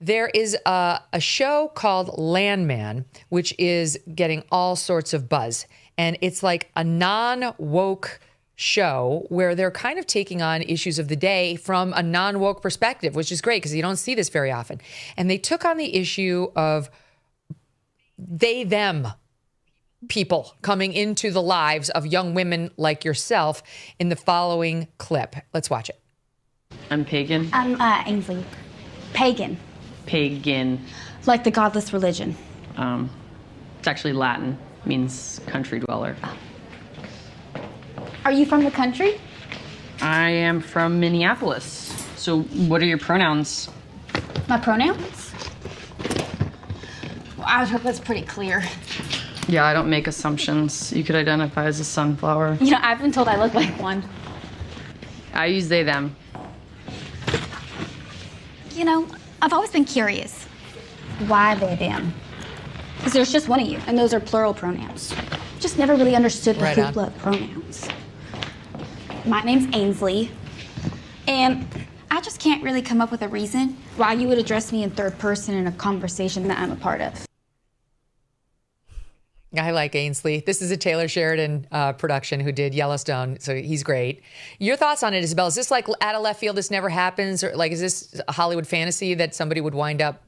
There is a show called Landman, which is getting all sorts of buzz. And it's like a non-woke show where they're kind of taking on issues of the day from a non-woke perspective, which is great because you don't see this very often. And they took on the issue of they, them people coming into the lives of young women like yourself in the following clip. Let's watch it. I'm pagan. I'm Ainsley. Pagan. Pagan. Like the godless religion. It's actually Latin. Means country dweller. Are you from the country? I am from Minneapolis. So what are your pronouns? My pronouns? Well, I would hope that's pretty clear. Yeah, I don't make assumptions. You could identify as a sunflower. You know, I've been told I look like one. I use they, them. You know, I've always been curious. Why they, them? Because there's just one of you, and those are plural pronouns. Just never really understood the hoopla of pronouns. My name's Ainsley, and I just can't really come up with a reason why you would address me in third person in a conversation that I'm a part of. I like Ainsley. This is a Taylor Sheridan production who did Yellowstone, so he's great. Your thoughts on it, Isabel? Is this like out of left field, this never happens? Or like, is this a Hollywood fantasy that somebody would wind up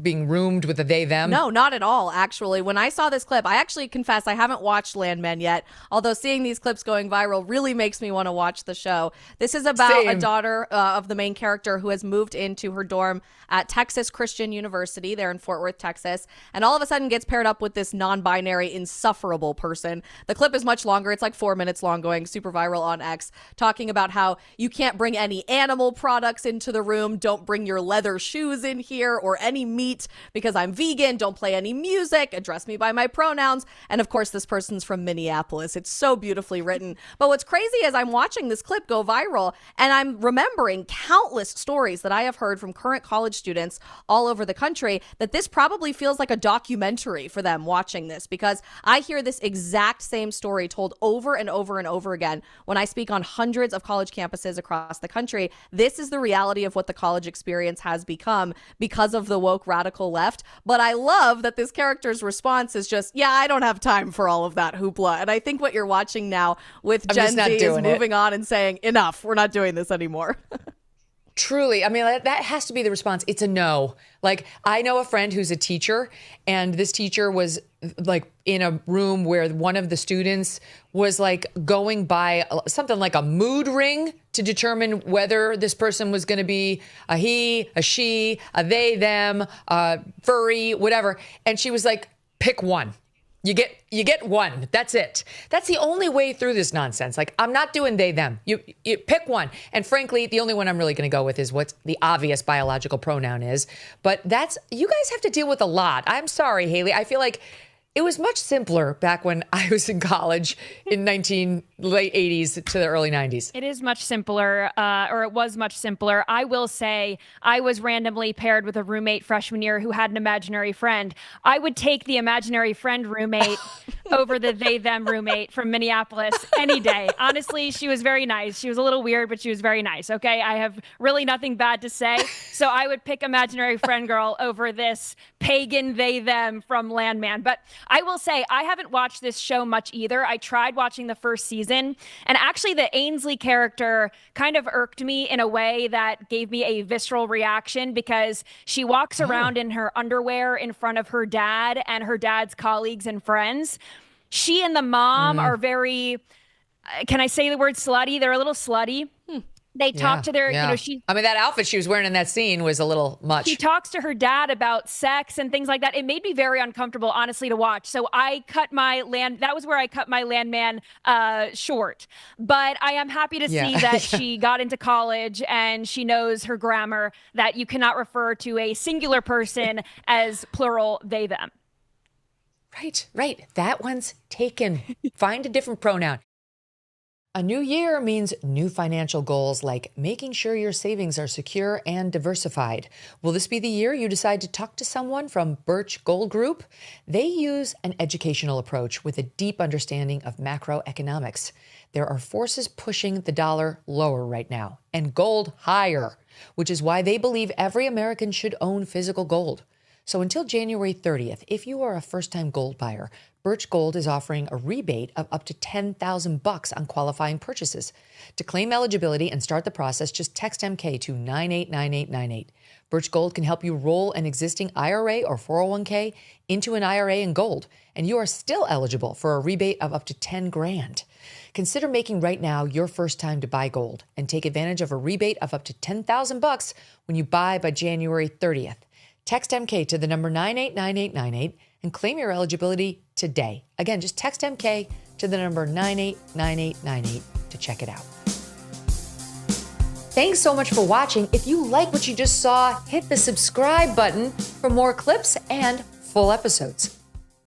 being roomed with a they, them? No, not at all, actually. When I saw this clip, I actually confess I haven't watched Landman yet, although seeing these clips going viral really makes me want to watch the show. This is about a daughter of the main character who has moved into her dorm at Texas Christian University there in Fort Worth, Texas, and all of a sudden gets paired up with this non-binary, insufferable person. The clip is much longer. It's like 4 minutes long, going super viral on X, talking about how you can't bring any animal products into the room, don't bring your leather shoes in here, or any meat because I'm vegan, don't play any music, address me by my pronouns. And of course, this person's from Minneapolis. It's so beautifully written. But what's crazy is I'm watching this clip go viral and I'm remembering countless stories that I have heard from current college students all over the country that this probably feels like a documentary for them watching this, because I hear this exact same story told over and over and over again when I speak on hundreds of college campuses across the country. This is the reality of what the college experience has become because of the woke radical left. But I love that this character's response is just, yeah, I don't have time for all of that hoopla. And I think what you're watching now with Gen Z is moving on and saying, enough, we're not doing this anymore. Truly. I mean, that has to be the response. It's a no. Like, I know a friend who's a teacher, and this teacher was like in a room where one of the students was like going by something like a mood ring to determine whether this person was going to be a he, a she, a they, them, furry, whatever. And she was like, pick one. You get one. That's it. That's the only way through this nonsense. Like, I'm not doing they, them. You pick one. And frankly, the only one I'm really going to go with is what the obvious biological pronoun is. But you guys have to deal with a lot. I'm sorry, Hayley. I feel like it was much simpler back when I was in college in late 80s to the early 90s. It is much simpler, or it was much simpler. I will say I was randomly paired with a roommate freshman year who had an imaginary friend. I would take the imaginary friend roommate over the they-them roommate from Minneapolis any day. Honestly, she was very nice. She was a little weird, but she was very nice, okay? I have really nothing bad to say. So I would pick imaginary friend girl over this pagan they-them from Landman. But I will say I haven't watched this show much either. I tried watching the first season, and actually the Ainsley character kind of irked me in a way that gave me a visceral reaction, because she walks around in her underwear in front of her dad and her dad's colleagues and friends. She and the mom are very, can I say the word slutty? They're a little slutty. They talk to their, I mean, that outfit she was wearing in that scene was a little much. She talks to her dad about sex and things like that. It made me very uncomfortable, honestly, to watch. So that was where I cut my Landman short. But I am happy to see that she got into college and she knows her grammar, that you cannot refer to a singular person as plural they, them. Right. That one's taken. Find a different pronoun. A new year means new financial goals like making sure your savings are secure and diversified. Will this be the year you decide to talk to someone from Birch Gold Group? They use an educational approach with a deep understanding of macroeconomics. There are forces pushing the dollar lower right now and gold higher, which is why they believe every American should own physical gold. So until January 30th, if you are a first-time gold buyer, Birch Gold is offering a rebate of up to $10,000 on qualifying purchases. To claim eligibility and start the process, just text MK to 989898. Birch Gold can help you roll an existing IRA or 401k into an IRA in gold, and you are still eligible for a rebate of up to $10,000. Consider making right now your first time to buy gold and take advantage of a rebate of up to $10,000 when you buy by January 30th. Text MK to the number 989898 and claim your eligibility today. Again, just text MK to the number 989898 to check it out. Thanks so much for watching. If you like what you just saw, hit the subscribe button for more clips and full episodes.